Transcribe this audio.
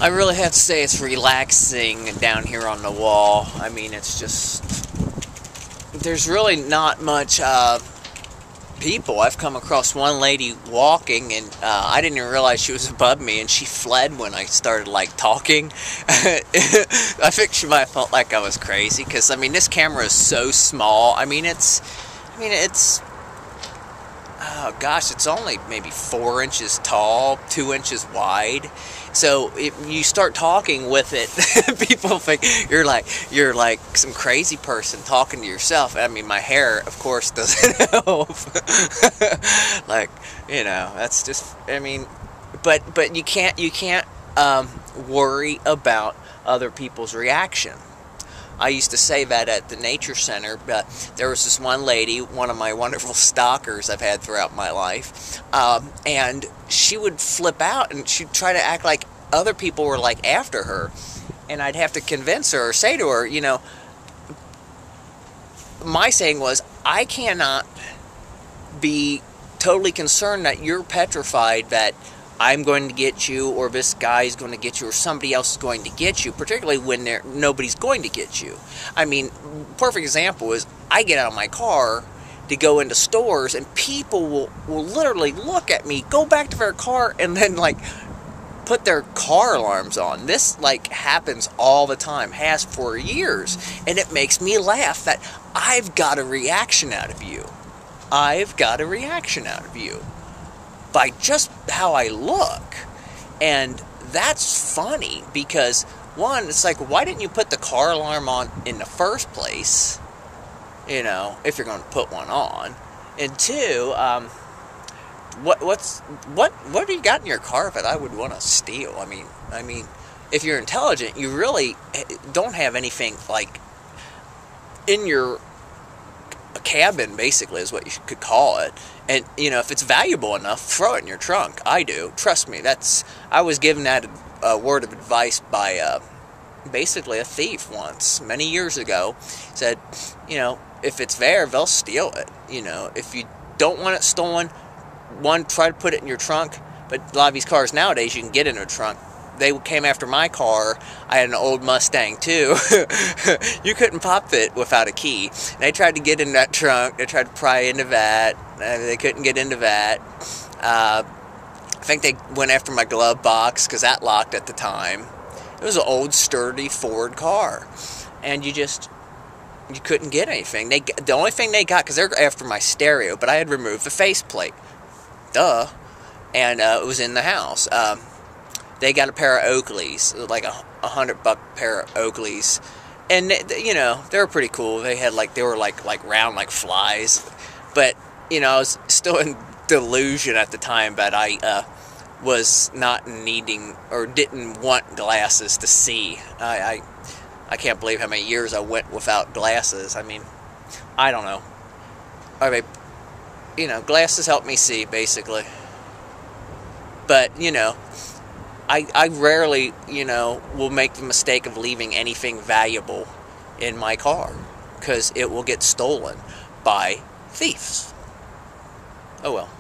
I really have to say it's relaxing down here on the wall. I mean, it's just, there's really not much people. I've come across one lady walking, and I didn't even realize she was above me, and she fled when I started, like, talking. I think she might have felt like I was crazy, because, I mean, this camera is so small. I mean, it's, oh gosh, it's only maybe 4 inches tall, 2 inches wide. So if you start talking with it, people think you're like some crazy person talking to yourself. I mean, my hair, of course, doesn't help. Like, you know, that's just, I mean, but you can't worry about other people's reaction. I used to say that at the nature center, but there was this one lady, one of my wonderful stalkers I've had throughout my life, and she would flip out and she'd try to act like other people were like after her, and I'd have to convince her or say to her, you know, my saying was, I cannot be totally concerned that you're petrified that I'm going to get you, or this guy is going to get you, or somebody else is going to get you, particularly when nobody's going to get you. I mean, perfect example is, I get out of my car to go into stores, and people will literally look at me, go back to their car, and then, like, put their car alarms on. This, like, happens all the time, has for years, and it makes me laugh that I've got a reaction out of you. I've got a reaction out of you by just how I look. And that's funny, because one, it's like, why didn't you put the car alarm on in the first place, you know, if you're going to put one on? And two, what have you got in your car that I would want to steal? I mean, if you're intelligent, you really don't have anything, like, in your cabin, basically, is what you could call it. And, you know, if it's valuable enough, throw it in your trunk. I do. Trust me. I was given that word of advice by basically a thief once, many years ago. Said, you know, if it's there, they'll steal it. You know, if you don't want it stolen, one, try to put it in your trunk. But a lot of these cars nowadays, you can get in a trunk. They came after my car. I had an old Mustang too. You couldn't pop it without a key. They tried to get in that trunk. They tried to pry into that. They couldn't get into that. I think they went after my glove box, because that locked at the time. It was an old, sturdy Ford car, and you couldn't get anything. The only thing they got, because they're after my stereo, but I had removed the faceplate. Duh. And it was in the house. They got a pair of Oakleys, like $100 pair of Oakleys, and you know, they were pretty cool. They were like round like flies, but you know, I was still in delusion at the time that I was not needing or didn't want glasses to see. I can't believe how many years I went without glasses. I mean, I don't know. I mean, you know, glasses help me see, basically, but you know, I rarely, you know, will make the mistake of leaving anything valuable in my car, because it will get stolen by thieves. Oh well.